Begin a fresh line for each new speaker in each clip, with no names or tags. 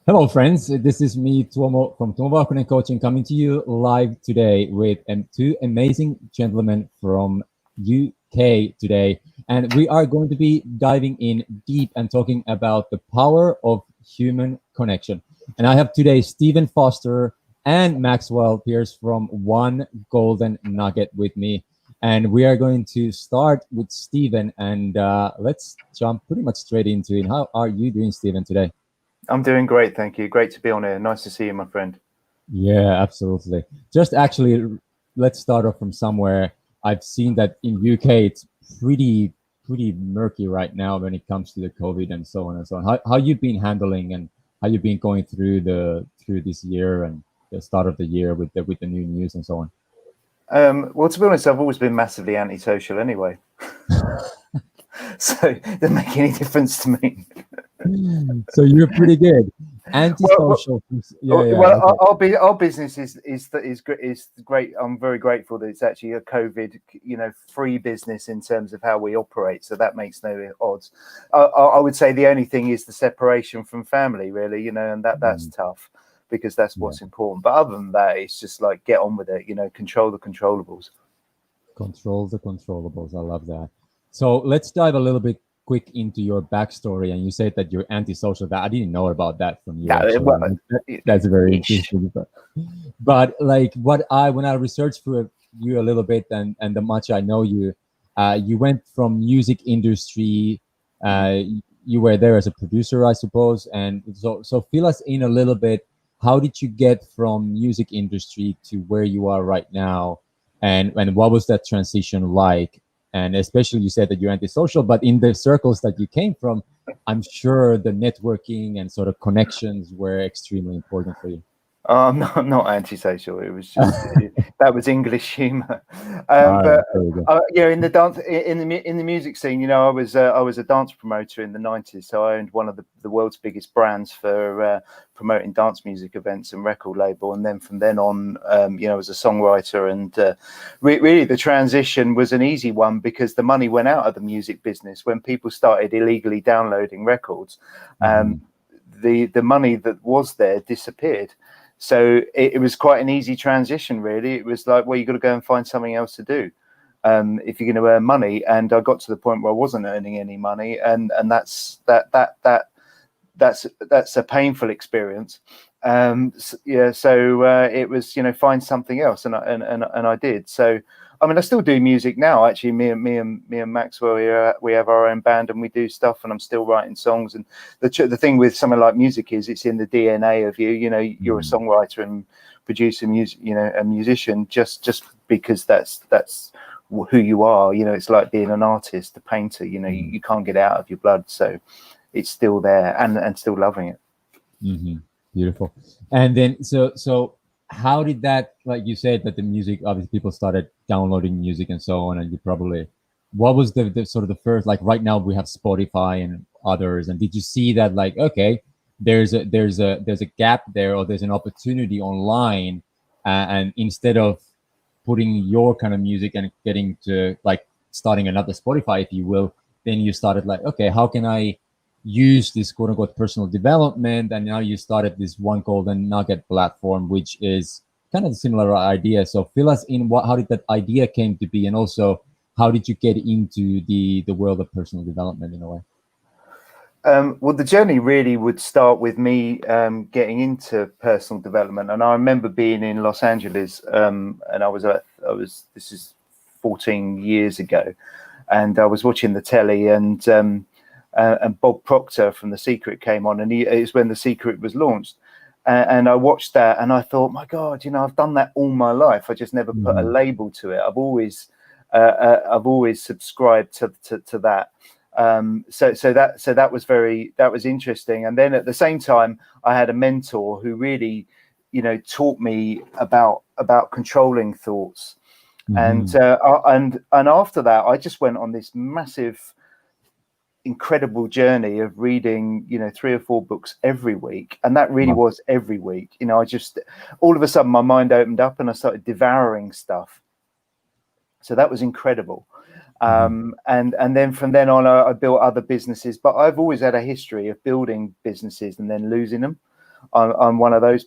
Hello, friends. This is me, Tuomo from Tuomo Vakunen Coaching, coming to you live today with two amazing gentlemen from UK today. And we are going to be diving in deep and talking about the power of human connection. And I have today Stephen Foster and Maxwell Pierce from One Golden Nugget with me. And we are going to start with Stephen, and let's jump pretty much straight into it. How are you doing, Stephen, today?
I'm doing great, thank you. Great to be on here. Nice to see you, my friend.
Yeah, absolutely. Just actually, let's start off from somewhere. I've seen that in UK it's pretty murky right now when it comes to the COVID and so on and so on. How you've been handling and how you've been going through this year and the start of the year with the new news and so on.
Well, to be honest, I've always been massively antisocial anyway, so it doesn't make any difference to me.
So you're pretty good.
Well, well,
Antisocial. Yeah, yeah.
well,
Okay.
our business is great. I'm very grateful that it's actually a COVID, free business in terms of how we operate. So that makes no odds. I would say the only thing is the separation from family, really, and that's
Mm,
tough because that's
yeah.
what's important. But other than that, it's just like get on with it. Control the controllables.
Control the controllables. I love that. So let's dive a little bit quick into your backstory. And you said that you're antisocial. That I didn't know about that from you
Yeah,
actually.
well,
And that's very
ish.
interesting. But like when I researched through you a little bit and the much I know you, you went from music industry.
Mhm.
Uh, you were there as a producer, I suppose. And so fill us in a little bit. How did you get from music industry to where you are right now? And what was that transition like? And especially you said that you're antisocial, but in the circles that you came from, I'm sure the networking and sort of connections were extremely important for you.
I'm not antisocial. It was just that was English humour.
All right,
But
there we go.
in the dance, in the music scene, I was a dance promoter in the '90s. So I owned one of the world's biggest brands for promoting dance music events and record label. And then from then on, I was a songwriter. And really, the transition was an easy one because the money went out of the music business when people started illegally downloading records.
Mhm.
The money that was there disappeared. So it was quite an easy transition, really. It was like, well, you got to go and find something else to do if you're going to earn money. And I got to the point where I wasn't earning any money, and that's a painful experience. So it was, find something else, and I did. So I mean, I still do music now. Actually, me and Maxwell, we have our own band and we do stuff, and I'm still writing songs. And the thing with something like music is it's in the DNA of you. You're a
Mhm.
songwriter and producer, music. A musician just because that's who you are. It's like being an artist, a painter.
Mhm.
You can't get it out of your blood, so it's still there and still loving it.
Mhm. Beautiful. And then so how did that, like you said that the music, obviously people started downloading music and so on, and you probably, what was the sort of the first, like right now we have Spotify and others, and did you see that like, okay, there's a gap there, or there's an opportunity online, and instead of putting your kind of music and getting to like starting another Spotify, if you will, then you started like, okay, how can I use this quote unquote personal development? And now you started this One Golden Nugget platform, which is kind of a similar idea. So fill us in, how did that idea came to be, and also how did you get into the world of personal development in a way?
Well, the journey really would start with me getting into personal development, and I remember being in Los Angeles, and this is 14 years ago, and I was watching the telly, and Bob Proctor from The Secret came on, and it was when The Secret was launched, and I watched that, and I thought, my God, I've done that all my life. I just never put a
Mhm.
label to it. I've always subscribed to that. So that was interesting. And then at the same time, I had a mentor who really, taught me about controlling thoughts. And
Mhm.
and after that, I just went on this massive, incredible journey of reading, 3 or 4 books every week. And that really
Wow.
was every week. I just all of a sudden my mind opened up and I started devouring stuff. So that was incredible.
Mhm.
And then from then on, I built other businesses, but I've always had a history of building businesses and then losing them. I'm one of those.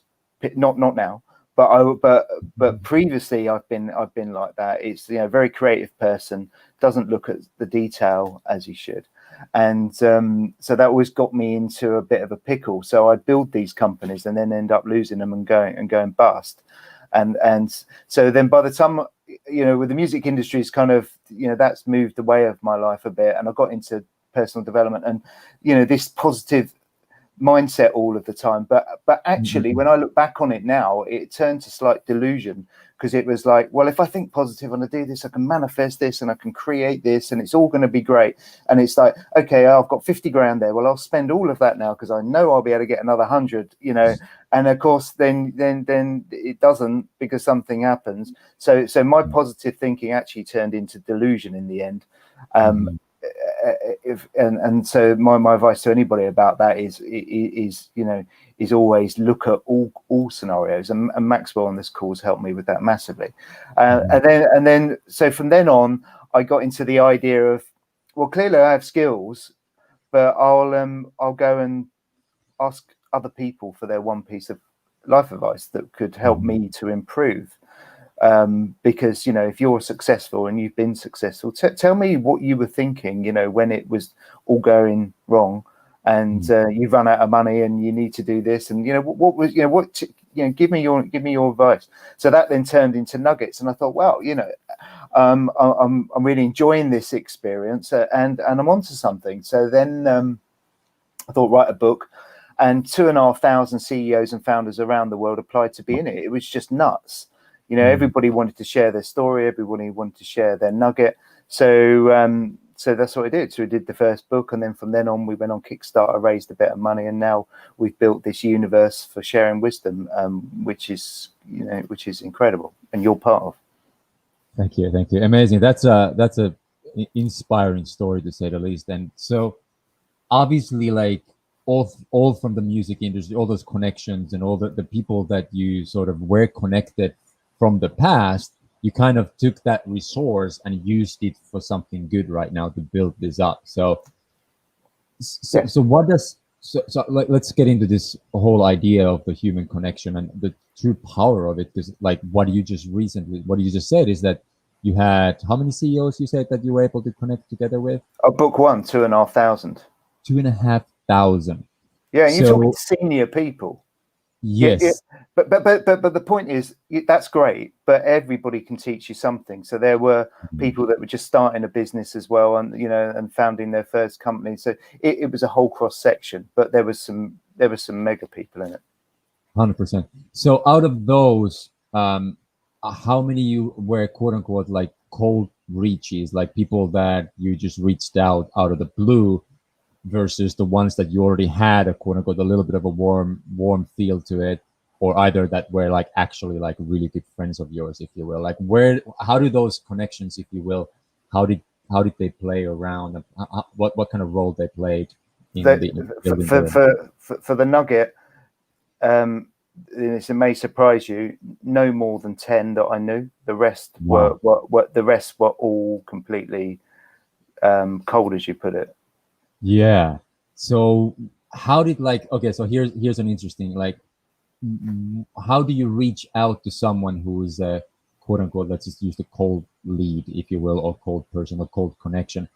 Not now, but previously I've been like that. It's, you know, very creative person, doesn't look at the detail as he should, and so that always got me into a bit of a pickle. So I'd build these companies and then end up losing them and going bust, and so then by the time, you know, with the music industry, is kind of, you know, that's moved away of my life a bit, and I got into personal development and, you know, this positive mindset all of the time. But actually, when I look back on it now, it turned to slight delusion, because it was like, well, if I think positive and I do this, I can manifest this and I can create this and it's all going to be great. And it's like, okay, I've got 50 grand there. Well, I'll spend all of that now because I know I'll be able to get another 100, you know. And of course, then it doesn't, because something happens. So my positive thinking actually turned into delusion in the end. So my advice to anybody about that is you know, is always look at all scenarios, and Maxwell on this call has helped me with that massively. And then so from then on, I got into the idea of, well, clearly I have skills, but I'll go and ask other people for their one piece of life advice that could help me to improve. Because, you know, if you're successful and you've been successful, tell me what you were thinking, you know, when it was all going wrong, and you've run out of money and you need to do this, and, you know, what was, you know, give me your advice. So that then turned into Nuggets, and I thought, wow, you know, I'm really enjoying this experience, and I'm onto something. So then I thought, write a book. And 2,500 CEOs and founders around the world applied to be in it. It was just nuts. You know, everybody wanted to share their story. Everybody wanted to share their nugget. So so that's what I did. So we did the first book, and then from then on, we went on Kickstarter, raised a bit of money, and now we've built this universe for sharing wisdom, which is, you know, which is incredible, and you're part of.
Thank you, amazing. That's a inspiring story, to say the least. And so obviously, like, all from the music industry, all those connections and all the people that you sort of were connected from the past, you kind of took that resource and used it for something good right now to build this up. So what does, like, let's get into this whole idea of the human connection and the true power of it. Because, like, what you just said is that you had, how many CEOs you said that you were able to connect together with?
Book one, 2,500.
2,500.
Yeah, and you're talking senior people.
Yes.
Yeah. But the point is, that's great, but everybody can teach you something. So there were people that were just starting a business as well, and, you know, and founding their first company. So it was a whole cross section, but there was some mega people in it.
100%. So out of those, how many you were, quote unquote, like cold reaches, like people that you just reached out of the blue, versus the ones that you already had a, quote unquote, a little bit of a warm feel to it, or either that were like actually like really good friends of yours, if you will? Like, how do those connections, if you will, how did they play around? What kind of role they played in
for the Nugget? It may surprise you, no more than 10 that I knew. The rest were all completely cold, as you put it.
Yeah. So how did, like, okay, so here's an interesting, like, how do you reach out to someone who is a, quote unquote, let's just use the cold lead, if you will, or cold person, or cold connection?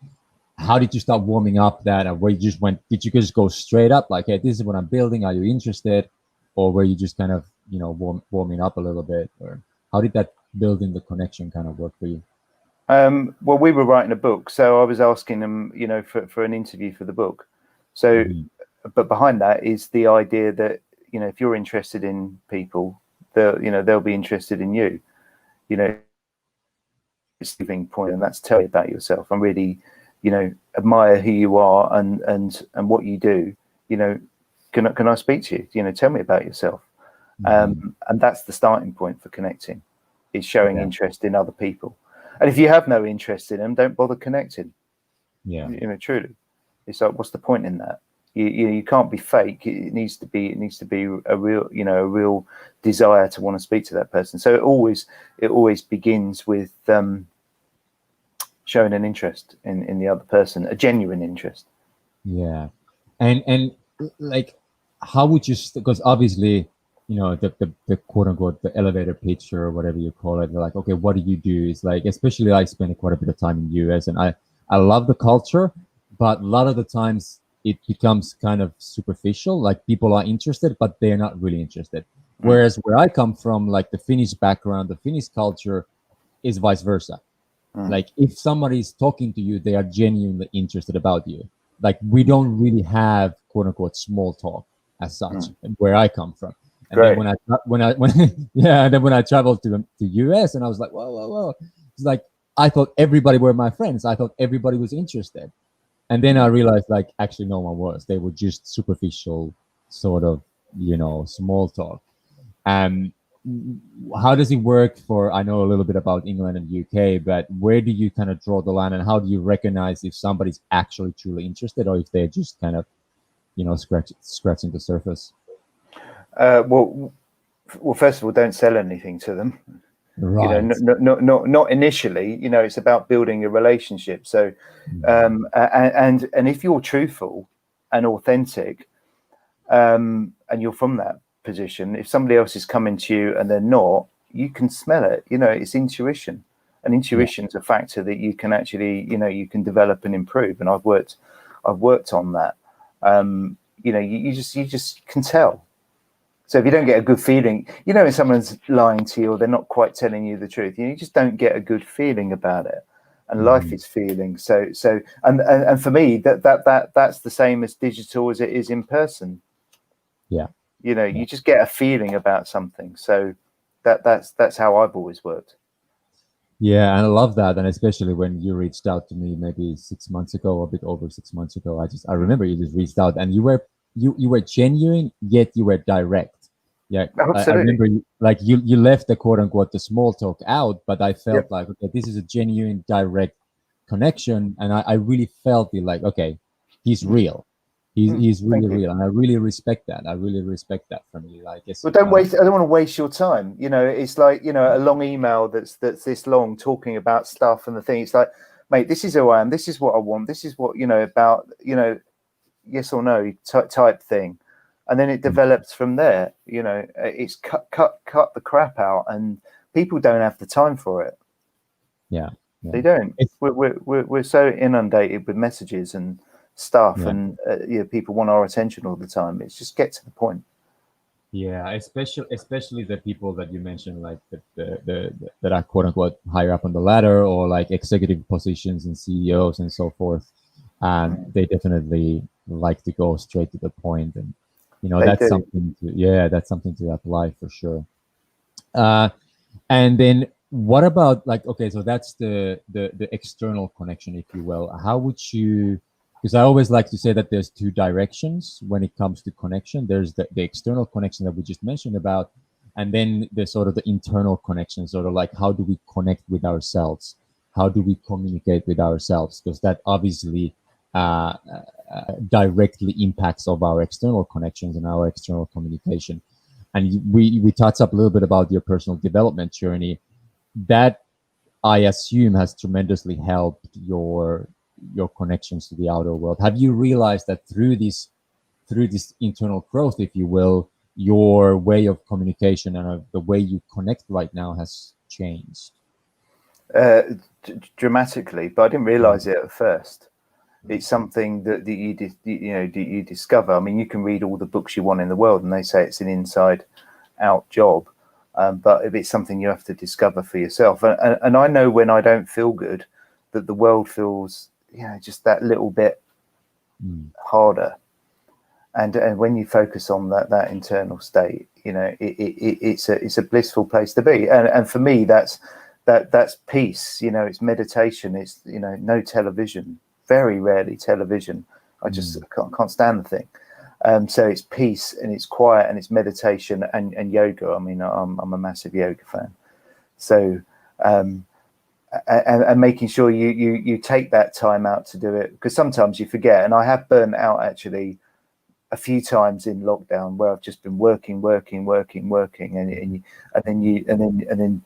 How did you start warming up that? Or where you just went, did you just go straight up like, hey, this is what I'm building, are you interested? Or were you just kind of, you know, warming up a little bit? Or how did that building the connection kind of work for you?
Well, we were writing a book, so I was asking them, you know, for an interview for the book. So, but behind that is the idea that, you know, if you're interested in people, they'll be interested in you. You know, it's the point, and that's tell me about yourself. I really, you know, admire who you are and what you do. You know, can I speak to you? You know, tell me about yourself. And that's the starting point for connecting, is showing interest in other people. And if you have no interest in them, don't bother connecting.
Yeah.
You know, truly, it's like, what's the point in that? You can't be fake. It needs to be a real, you know, a real desire to want to speak to that person. So it always begins with showing an interest in the other person, a genuine interest.
Yeah. And like, how would you, because obviously, the quote unquote the elevator pitch or whatever you call it, they're like, okay, what do you do? It's like, especially I spent quite a bit of time in the US, and I love the culture, but a lot of the times it becomes kind of superficial. Like, people are interested, but they're not really interested.
Mm,
Whereas where I come from, like the Finnish background, the Finnish culture is vice versa.
mm,
Like, if somebody is talking to you, they are genuinely interested about you. Like, we don't really have quote unquote small talk as such
mm.
where I come from. And then
Great.
when yeah, and then when I traveled to US, and I was like, whoa, whoa, whoa. It's like, I thought everybody were my friends. I thought everybody was interested. And then I
Mm.
realized, like, actually no one was. They were just superficial sort of, small talk. Um, how does it work for? I know a little bit about England and UK, but where do you kind of draw the line, and how do you recognize if somebody's actually truly interested, or if they're just kind of, scratching the surface?
Well, first of all, don't sell anything to them.
Right.
Not initially. It's about building a relationship. So, and if you're truthful and authentic, and you're from that position, if somebody else is coming to you and they're not, you can smell it. It's intuition, and
Yeah.
intuition's a factor that you can actually, you can develop and improve. And I've worked on that. You just can tell. So if you don't get a good feeling, when someone's lying to you or they're not quite telling you the truth, you just don't get a good feeling about it. And life
Mhm.
is feeling. And for me, that's the same as digital as it is in person.
Yeah. Yeah.
You just get a feeling about something. So that's how I've always worked.
Yeah, and I love that, and especially when you reached out to me maybe 6 months ago, a bit over 6 months ago. I remember you just reached out, and you were genuine, yet you were direct. Yeah, I
Absolutely.
remember you left the quote unquote the small talk out, but I felt
Yep.
like, okay, this is a genuine, direct connection, and I really felt it, like, okay, he's
Mm.
real. He's really
Thank you.
real, and I really respect that. I really respect that from you. I guess
Well, don't waste. I don't want to waste your time. It's like a long email that's this long talking about stuff and the thing. It's like, mate, this is who I am. This is what I want. This is what about. Yes or no type thing, and then it develops from there. It's cut the crap out, and people don't have the time for it.
yeah, yeah,
They don't.
it's,
We're so inundated with messages and stuff,
yeah.
and people want our attention all the time. It's just get to the point.
Yeah, especially the people that you mentioned, like that are quote unquote higher up on the ladder, or like executive positions and CEOs and so forth. And
Mm.
they definitely like to go straight to the point, and
They
that's
do.
something to, yeah, that's something to apply for sure. Uh, and then what about, like, okay, so that's the external connection, if you will. How would you, because I always like to say that there's two directions when it comes to connection. There's the external connection that we just mentioned about, and then there's sort of the internal connection, sort of like, how do we connect with ourselves? How do we communicate with ourselves? Because that obviously directly impacts of our external connections and our external communication. And we touched up a little bit about your personal development journey. That, I assume, has tremendously helped your connections to the outer world. Have you realized that through this internal growth, if you will, your way of communication and the way you connect right now has changed?
uh, Dramatically, but I didn't realize it at first. It's something that you discover. I mean, you can read all the books you want in the world, and they say it's an inside out job. But if it's something you have to discover for yourself, and I know when I don't feel good, that the world feels just that little bit
Mm.
harder. And when you focus on that internal state, it's a blissful place to be. And for me, that's peace. It's meditation. It's no television, very rarely television. I just
Mm.
can't stand the thing. So it's peace and it's quiet and it's meditation and yoga. I mean, I'm a massive yoga fan. So and making sure you take that time out to do it, because sometimes you forget. And I have burnt out actually a few times in lockdown where I've just been working, and then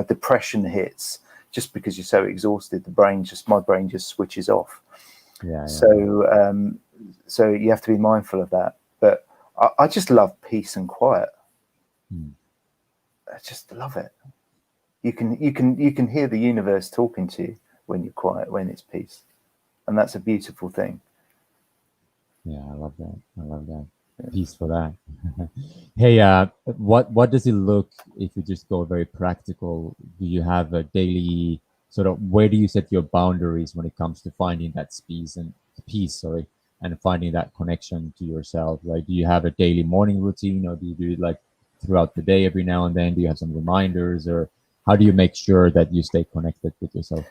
depression hits just because you're so exhausted. My brain just switches off.
Yeah, yeah.
So so you have to be mindful of that. But I just love peace and quiet.
Mm.
I just love it. You can hear the universe talking to you when you're quiet, when it's peace, and that's a beautiful thing.
Yeah, I love that. I love that. Peace for that. Hey, what does it look if you just go very practical? Do you have a daily sort of where do you set your boundaries when it comes to finding that peace, and finding that connection to yourself? Like, do you have a daily morning routine, or do you do it like throughout the day every now and then? Do you have some reminders, or how do you make sure that you stay connected with yourself?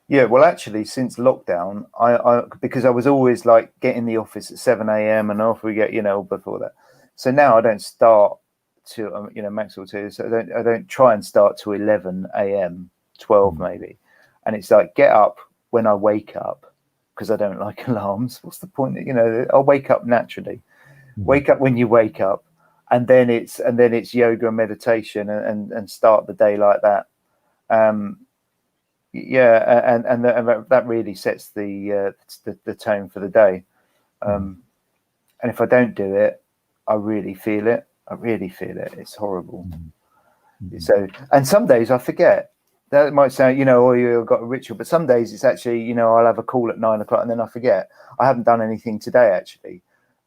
Yeah, well, actually, since lockdown, I because I was always like get in the office at 7 a.m. and off we get, before that. So now I don't start to, Maxwell too. So I don't try and start to 11 a.m., 12
Mm.
maybe, and it's like get up when I wake up because I don't like alarms. What's the point? I'll wake up naturally.
Mhm.
Wake up when you wake up, and then it's yoga and meditation and start the day like that. Yeah, and that really sets the tone for the day.
Mhm.
And if I don't do it, I really feel it. I really feel it. It's horrible.
Mhm. Mhm.
So, and some days I forget. That might sound, oh, you've got a ritual, but some days it's actually, I'll have a call at 9 o'clock and then I forget. I haven't done anything today actually,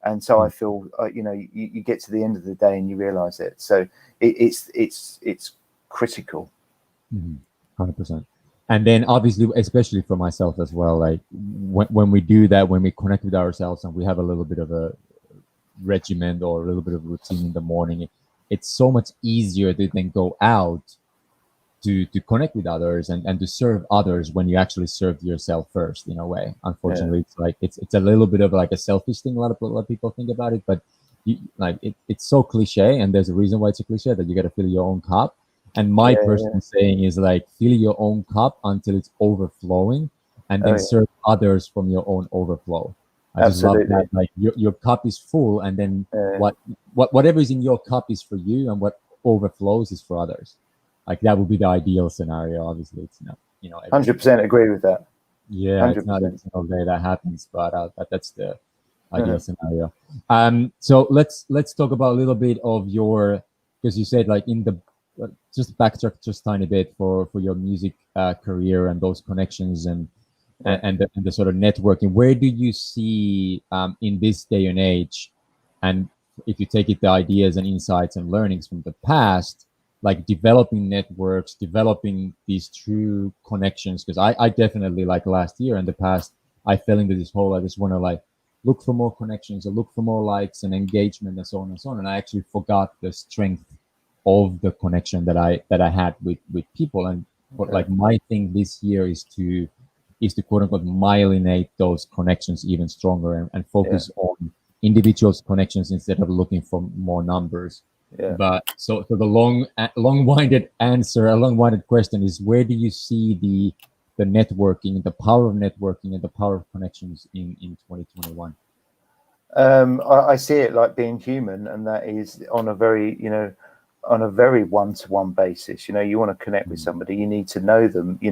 and so I feel, you get to the end of the day and you realise it. So it's critical.
Mhm. 100%. And then obviously, especially for myself as well, like when we do that, when we connect with ourselves and we have a little bit of a regimen or a little bit of routine in the morning, it's so much easier to then go out to connect with others and to serve others when you actually serve yourself first in a way.
Yeah,
Unfortunately, it's like it's a little bit of like a selfish thing. A lot of people think about it, but it's so cliche, and there's a reason why it's a cliche that you got to fill your own cup. And my
yeah,
personal saying is like fill your own cup until it's overflowing, and
oh
then
yeah,
serve others from your own overflow. I just love that.
absolutely.
Like your cup is full, and then
Uh,
whatever is in your cup is for you, and what overflows is for others. Like that would be the ideal scenario. Obviously, it's not, every single
100% agree with that.
yeah, it's not every
100%.
single day that happens, but that's the ideal
Uh-huh.
scenario. So let's talk about a little bit of your because you said like in the just backtrack just tiny bit for your music career and those connections
Yeah.
and the sort of networking. Where do you see in this day and age, and if you take it the ideas and insights and learnings from the past, like developing networks, developing these true connections? Because I definitely like last year and the past, I fell into this whole I just want to like look for more connections or look for more likes and engagement and so on and so on. And I actually forgot the strength of the connection that I had with people. And but
Okay.
like my thing this year is to quote unquote myelinate those connections even stronger and
Yeah.
focus on individuals' connections instead of looking for more numbers.
Yeah.
But so the long-winded answer, a long-winded question is where do you see the networking, the power of networking, and the power of connections in 2021?
I see it like being human, and that is on a very, on a very one-to-one basis. You want to connect with
Mm.
somebody, you need to know them. You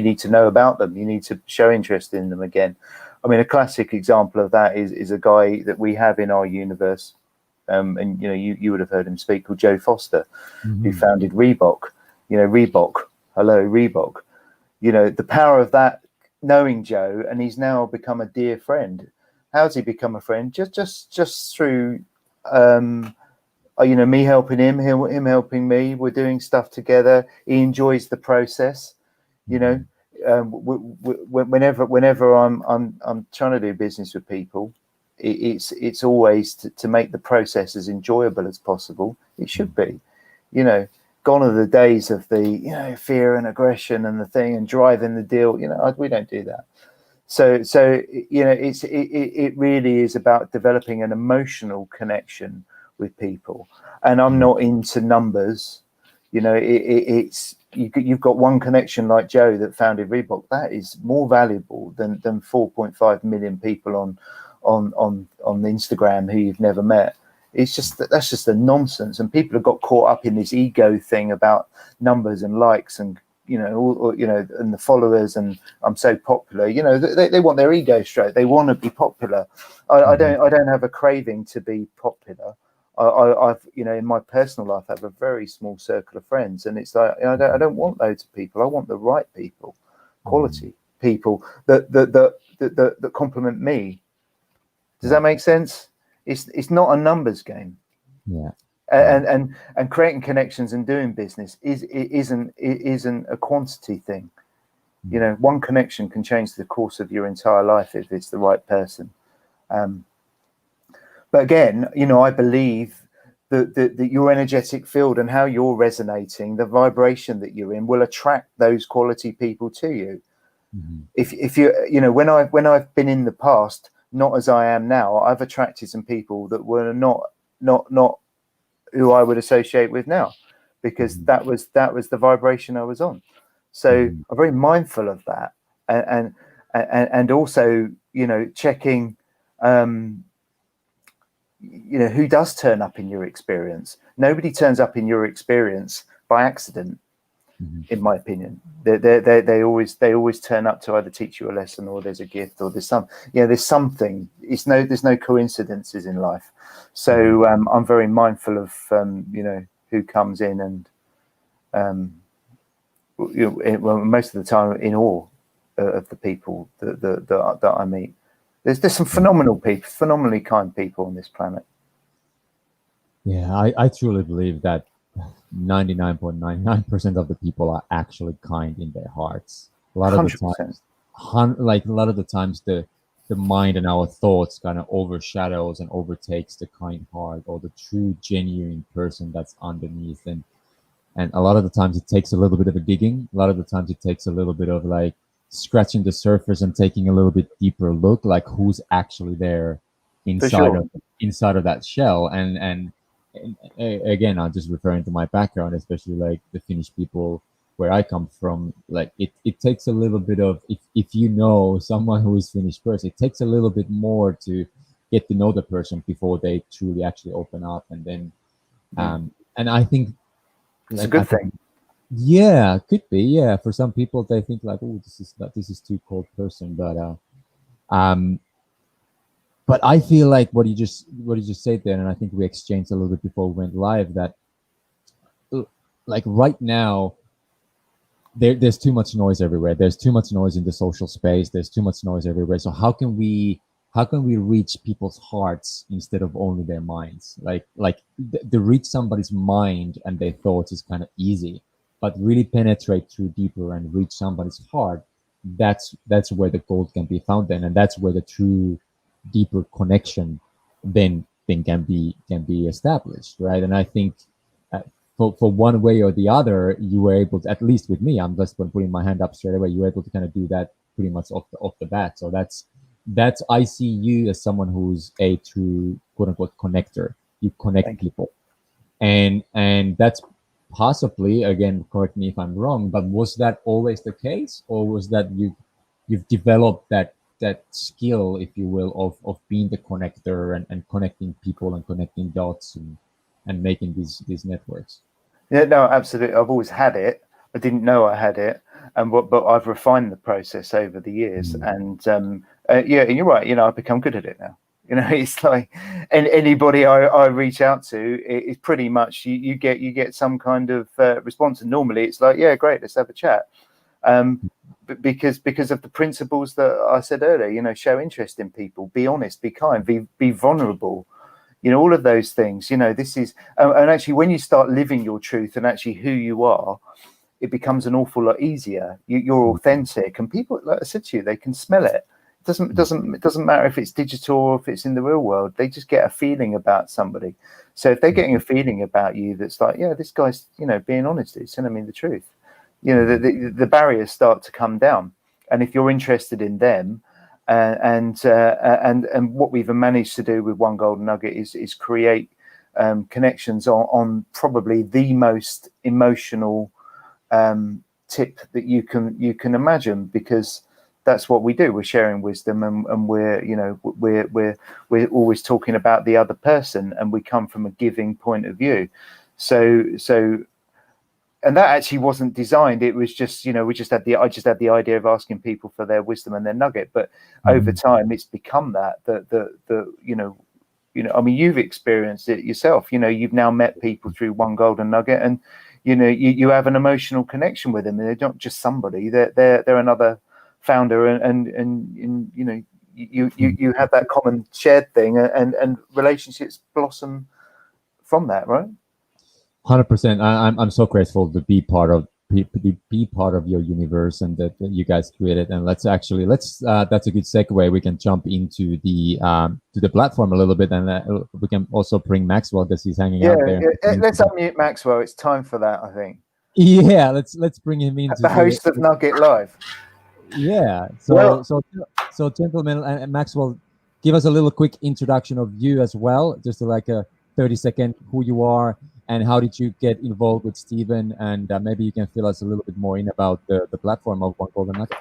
need to know about them. You need to show interest in them again. I mean, a classic example of that is a guy that we have in our universe, and you would have heard him speak, called Joe Foster, who
Mhm.
founded Reebok. Reebok. Hello, Reebok. The power of that, knowing Joe, and he's now become a dear friend. How's he become a friend? Just through me helping him helping me. We're doing stuff together. He enjoys the process. you know
Mhm.
Whenever I'm trying to do business with people, it's always to make the process as enjoyable as possible. It should be, you know gone are the days of the fear and aggression and the thing and driving the deal. We don't do that. So it really is about developing an emotional connection with people. And I'm
Mhm.
not into numbers. You've got one connection like Joe that founded Reebok. That is more valuable than 4.5 million people on Instagram who you've never met. It's just that's just a nonsense, and people have got caught up in this ego thing about numbers and likes and and the followers, and I'm so popular. They want their ego straight. They want to be popular. I don't have a craving to be popular. I've in my personal life, I have a very small circle of friends, and it's like I don't want loads of people. I want the right people, quality people that complement me. Does that make sense? It's not a numbers game.
Yeah.
And creating connections and doing business isn't a quantity thing. One connection can change the course of your entire life if it's the right person. But again, I believe that your energetic field and how you're resonating, the vibration that you're in, will attract those quality people to you. If you when I've been in the past, not as I am now, I've attracted some people that were not who I would associate with now, because that was the vibration I was on. So I'm very mindful of that, and also checking who does turn up in your experience. Nobody turns up in your experience by accident, in my opinion. They always turn up to either teach you a lesson, or there's a gift, or there's something. There's no coincidences in life. So I'm very mindful of who comes in, and most of the time in awe of the people that I meet. There's some phenomenal people, phenomenally kind people on this planet.
Yeah, I truly believe that 99.99% of the people are actually kind in their hearts. A lot of the
100%.
times, a lot of the times, the mind and our thoughts kind of overshadows and overtakes the kind heart, or the true, genuine person that's underneath. And a lot of the times it takes a little bit of a digging. A lot of the times it takes a little bit of like scratching the surface and taking a little bit deeper look, like who's actually there inside of that shell. And again, I'm just referring to my background, especially like the Finnish people where I come from. Like it takes a little bit of, if you know someone who is Finnish person, it takes a little bit more to get to know the person before they truly actually open up. And then and I think
it's a good thing.
Yeah, could be. Yeah, for some people they think like, oh, this is too cold person, but I feel like what you just said there, and I think we exchanged a little bit before we went live, that like right now there's too much noise everywhere. There's too much noise in the social space. There's too much noise everywhere. So how can we reach people's hearts instead of only their minds? Like the reach somebody's mind and their thoughts is kind of easy, but really penetrate through deeper and reach somebody's heart, that's where the gold can be found then, and that's where the true deeper connection then can be established, right? And I think for one way or the other, you were able to, at least with me, I'm just putting my hand up straight away, you were able to kind of do that pretty much off the bat. So that's I see you as someone who's a true quote unquote connector. You connect people, and that's possibly, again, correct me if I'm wrong, but was that always the case, or was that you've developed that skill, if you will, of being the connector and connecting people and connecting dots and making these networks?
Yeah, no, absolutely. I've always had it. I didn't know I had it, but I've refined the process over the years. And yeah, and you're right. I've become good at it now. It's like, and anybody I reach out to, it's pretty much you get some kind of response. And normally it's like, yeah, great, let's have a chat. Because of the principles that I said earlier, show interest in people, be honest, be kind, be vulnerable. All of those things. This is, and actually, when you start living your truth and actually who you are, it becomes an awful lot easier. You're authentic, and people, like I said to you, they can smell it. It doesn't matter if it's digital or if it's in the real world. They just get a feeling about somebody. So if they're getting a feeling about you that's like, yeah, this guy's being honest, he's telling me the truth. The barriers start to come down, and if you're interested in them. And what we've managed to do with One Golden Nugget is create connections on probably the most emotional tip that you can imagine, because that's what we do. We're sharing wisdom, and we're always talking about the other person, and we come from a giving point of view. So and that actually wasn't designed. It was just, I just had the idea of asking people for their wisdom and their nugget. But over time, it's become I mean, you've experienced it yourself. You've now met people through One Golden Nugget, and you have an emotional connection with them. They're not just somebody; they're another founder, and you have that common shared thing, and relationships blossom from that, right?
100%. I'm so grateful to be part of be part of your universe and that you guys created. And let's that's a good segue. We can jump into the platform a little bit, and we can also bring Maxwell because he's hanging out there.
Yeah. Let's unmute Maxwell. It's time for that, I think.
Yeah, let's bring him in.
The host of Nugget Live.
Yeah. So gentlemen, and Maxwell, give us a little quick introduction of you as well, just like a 30-second who you are and how did you get involved with Stephen, and maybe you can fill us a little bit more in about the platform of One Golden Nugget.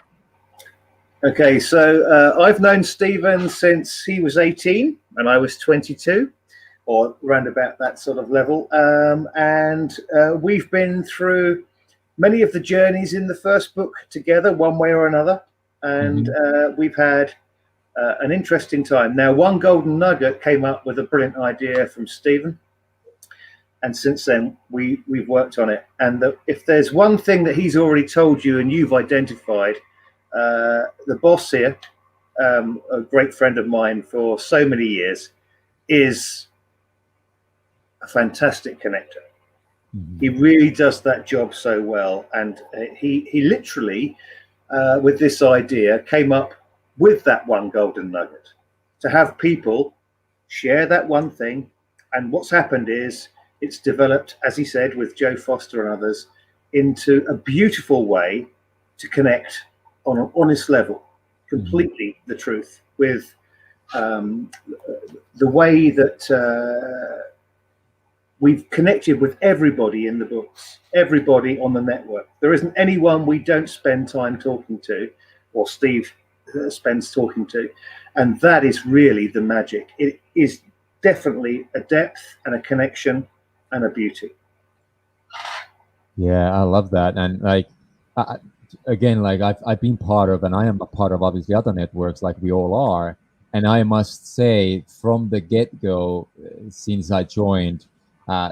Okay, so I've known Stephen since he was 18 and I was 22, or around about that sort of level, and we've been through many of the journeys in the first book together, one way or another, and we've had an interesting time. Now, One Golden Nugget came up with a brilliant idea from Stephen, and since then we've worked on it. And if there's one thing that he's already told you and you've identified, the boss here, a great friend of mine for so many years, is a fantastic connector. He really does that job so well, and he literally, with this idea, came up with that one golden nugget to have people share that one thing. And what's happened is it's developed, as he said, with Joe Foster and others, into a beautiful way to connect on an honest level, completely the truth, with the way that we've connected with everybody in the books, everybody on the network. There isn't anyone we don't spend time talking to, or Steve spends talking to, and that is really the magic. It is definitely a depth and a connection and a beauty.
Yeah, I love that. And like, again, like I've been part of, and I am a part of obviously other networks like we all are. And I must say from the get-go, since I joined,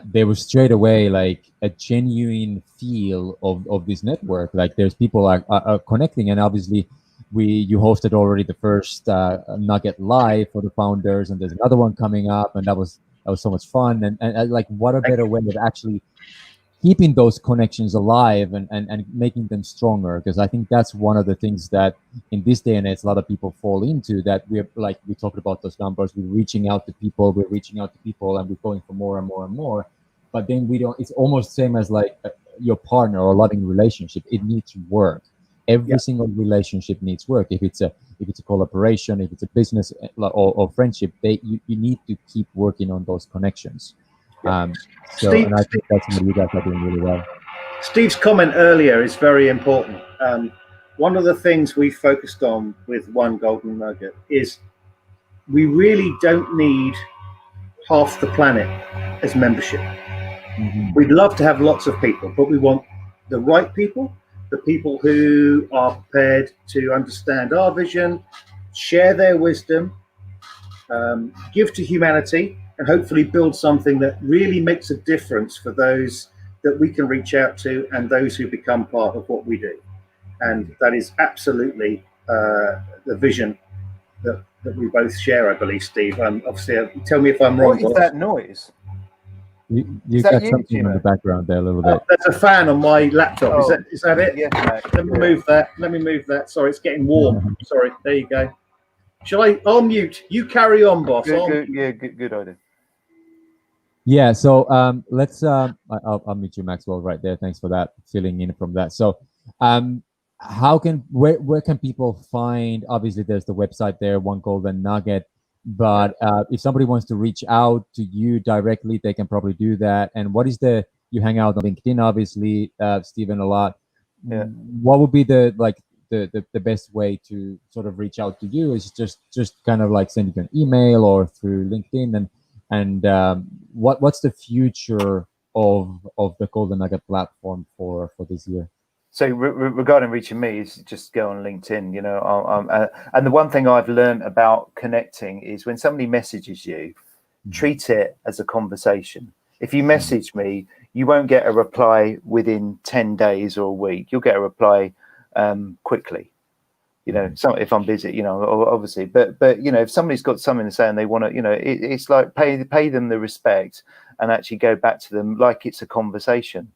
there was straight away like a genuine feel of this network. Like there's people are connecting, and obviously you hosted already the first Nugget Live for the founders, and there's another one coming up, and that was so much fun. And like what a better way of actually keeping those connections alive and making them stronger, because I think that's one of the things that in this day and age a lot of people fall into, that we're like, we talked about those numbers, we're reaching out to people and we're going for more and more and more, but then we don't, it's almost same as like your partner or loving relationship, it needs work. Every single relationship needs work. If it's a collaboration, if it's a business or friendship, you need to keep working on those connections.
Steve,
and I think that's what you guys are doing really well.
Steve's comment earlier is very important. One of the things we focused on with One Golden Nugget is we really don't need half the planet as membership. We'd love to have lots of people, but we want the right people, the people who are prepared to understand our vision, share their wisdom, give to humanity, and hopefully build something that really makes a difference for those that we can reach out to and those who become part of what we do. And that is absolutely the vision that we both share, I believe, Steve. Obviously, tell me if I'm wrong.
What is that noise?
You got something in the background there a little bit.
There's a fan on my laptop.
Oh,
is that it?
Yeah.
Let me move that. Sorry, it's getting warm. Sorry. There you go. I'll mute. You carry on, boss.
Good idea.
Yeah, so let's I'll meet you, Maxwell, right there. Thanks for that, filling in from that. So where can people find, obviously there's the website there, One Golden Nugget, but if somebody wants to reach out to you directly, they can probably do that. And what is you hang out on LinkedIn, obviously, Stephen, a lot. What would be the best way to sort of reach out to you? Is just kind of like sending an email or through LinkedIn, and what's the future of the Golden Nugget platform for this year?
So regarding reaching me, is just go on LinkedIn. You know, and the one thing I've learned about connecting is when somebody messages you, treat it as a conversation. If you message me, you won't get a reply within 10 days or a week. You'll get a reply quickly. You know, so if I'm busy, you know, obviously, but you know, if somebody's got something to say and they want to, you know, it's like pay them the respect and actually go back to them like it's a conversation.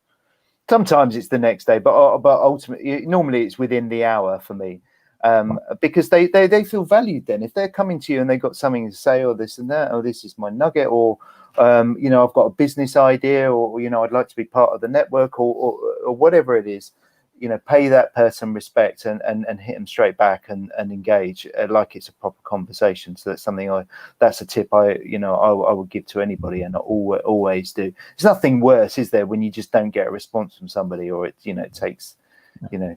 Sometimes it's the next day, but ultimately, normally it's within the hour for me, because they feel valued. Then if they're coming to you and they've got something to say, or this and that, or this is my nugget, or you know, I've got a business idea, or you know, I'd like to be part of the network, or whatever it is, you know, pay that person respect and hit them straight back and engage like it's a proper conversation. So that's something that's a tip I would give to anybody, and I always do. There's nothing worse, is there, when you just don't get a response from somebody, or it, you know, it takes, you know,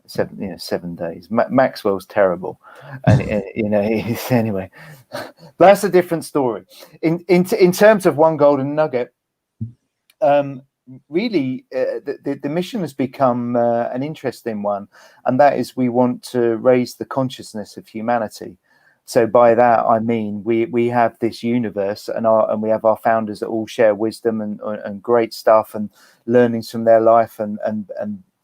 7 days. Maxwell's terrible, and you know, anyway, that's a different story. In terms of One Golden Nugget, really, the mission has become an interesting one, and that is we want to raise the consciousness of humanity. So by that I mean we have this universe, and we have our founders that all share wisdom and great stuff and learnings from their life, and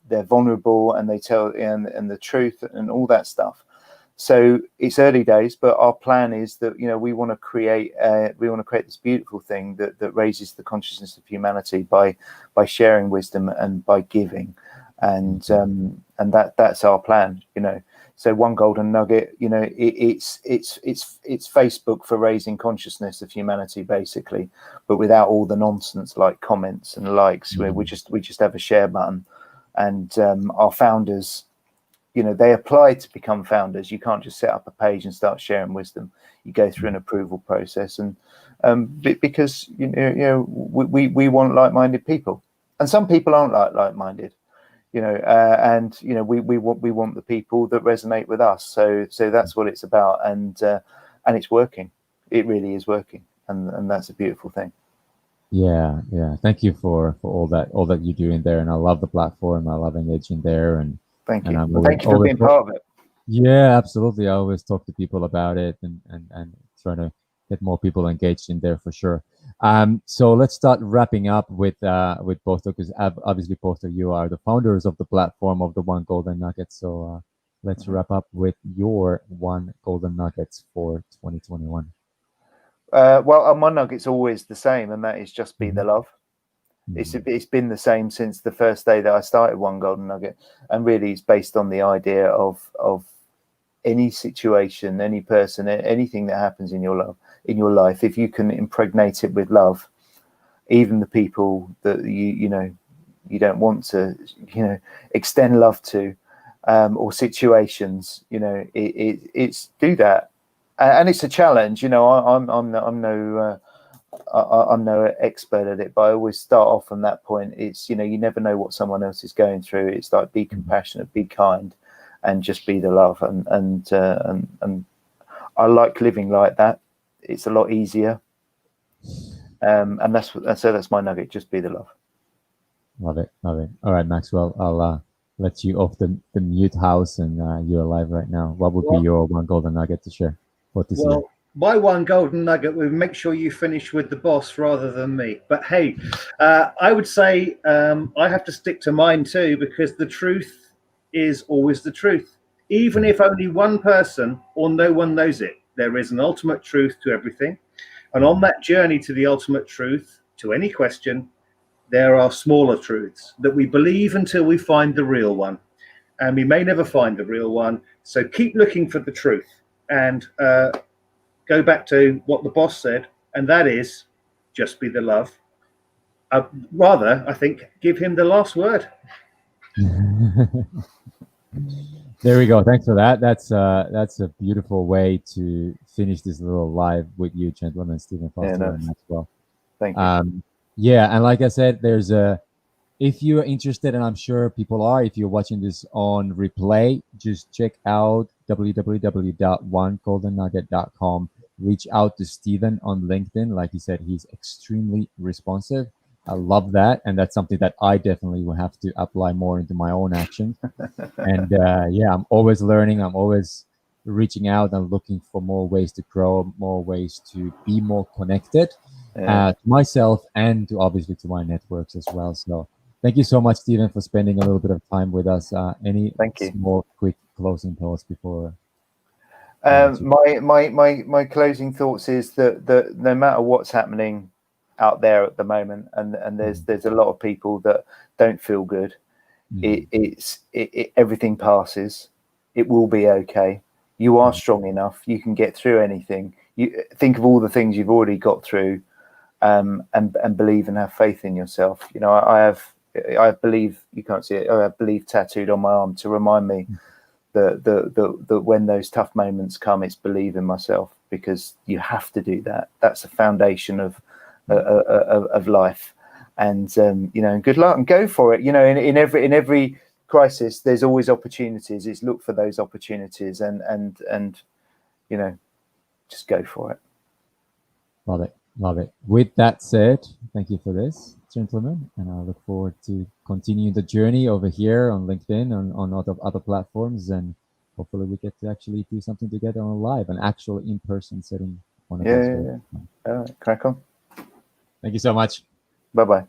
they're vulnerable and they tell and the truth and all that stuff. So it's early days, but our plan is that, you know, we want to create this beautiful thing that raises the consciousness of humanity by sharing wisdom and by giving, and that's our plan, you know. So One Golden Nugget, you know, it's Facebook for raising consciousness of humanity, basically, but without all the nonsense like comments and likes. Where we just have a share button, and our founders, you know, they apply to become founders. You can't just set up a page and start sharing wisdom. You go through an approval process, and because you know we want like-minded people, and some people aren't like-minded, you know, and you know we want the people that resonate with us. So that's what it's about, and it's working. It really is working, and that's a beautiful thing.
Yeah. Thank you for all that you do in there, and I love the platform. I love engaging there, and
Thank you.
I'm
Thank you for being part of it.
Yeah, absolutely. I always talk to people about it, and trying to get more people engaged in there for sure. So let's start wrapping up with both, because obviously both of you are the founders of the platform of the One Golden Nuggets. So let's wrap up with your One Golden Nuggets for 2021.
Well, my nugget's always the same, and that is just be the love. It's been the same since the first day that I started One Golden Nugget, and really it's based on the idea of any situation, any person, anything that happens in your life, if you can impregnate it with love, even the people that you don't want to, you know, extend love to, or situations, you know, it's do that, and it's a challenge. You know, I'm no expert at it, but I always start off from that point. It's, you know, you never know what someone else is going through. It's like, be compassionate, be kind, and just be the love. And I like living like that. It's a lot easier. And that's my nugget. Just be the love.
Love it. All right, Maxwell, I'll let you off the mute house, and you're live right now. What would be your One Golden Nugget to share for this year?
My One Golden Nugget would make sure you finish with the boss rather than me. But hey, I would say I have to stick to mine too, because the truth is always the truth. Even if only one person or no one knows it, there is an ultimate truth to everything. And on that journey to the ultimate truth, to any question, there are smaller truths that we believe until we find the real one. And we may never find the real one. So keep looking for the truth, and go back to what the boss said, and that is just be the love. Rather, I think, give him the last word.
There we go. Thanks for that. That's a beautiful way to finish this little live with you, gentlemen, Stephen Foster and Maxwell.
Thank you.
Yeah, and like I said, if you're interested, and I'm sure people are, if you're watching this on replay, just check out www.onegoldennugget.com. Reach out to Stephen on LinkedIn. Like he said, he's extremely responsive. I love that, and that's something that I definitely will have to apply more into my own actions. And yeah, I'm always learning. I'm always reaching out and looking for more ways to grow, more ways to be more connected
Yeah.
to myself and to obviously to my networks as well. So thank you so much, Stephen, for spending a little bit of time with us. Any
Thank you.
small, quick closing thoughts before we let you?
My closing thoughts is that no matter what's happening out there at the moment, and there's a lot of people that don't feel good. Everything passes. It will be okay. You are strong enough. You can get through anything. You think of all the things you've already got through, and believe and have faith in yourself. You know, I believe, you can't see it. I have believe tattooed on my arm to remind me that when those tough moments come, it's believe in myself, because you have to do that. That's the foundation of life. And you know, good luck and go for it. You know, in every crisis, there's always opportunities. It's look for those opportunities and you know, just go for it.
Love it. Love it. With that said, thank you for this, gentlemen. And I look forward to continuing the journey over here on LinkedIn, on other platforms. And hopefully we get to actually do something together on live, an actual in-person setting one of these days.
All right, crack on.
Thank you so much.
Bye bye.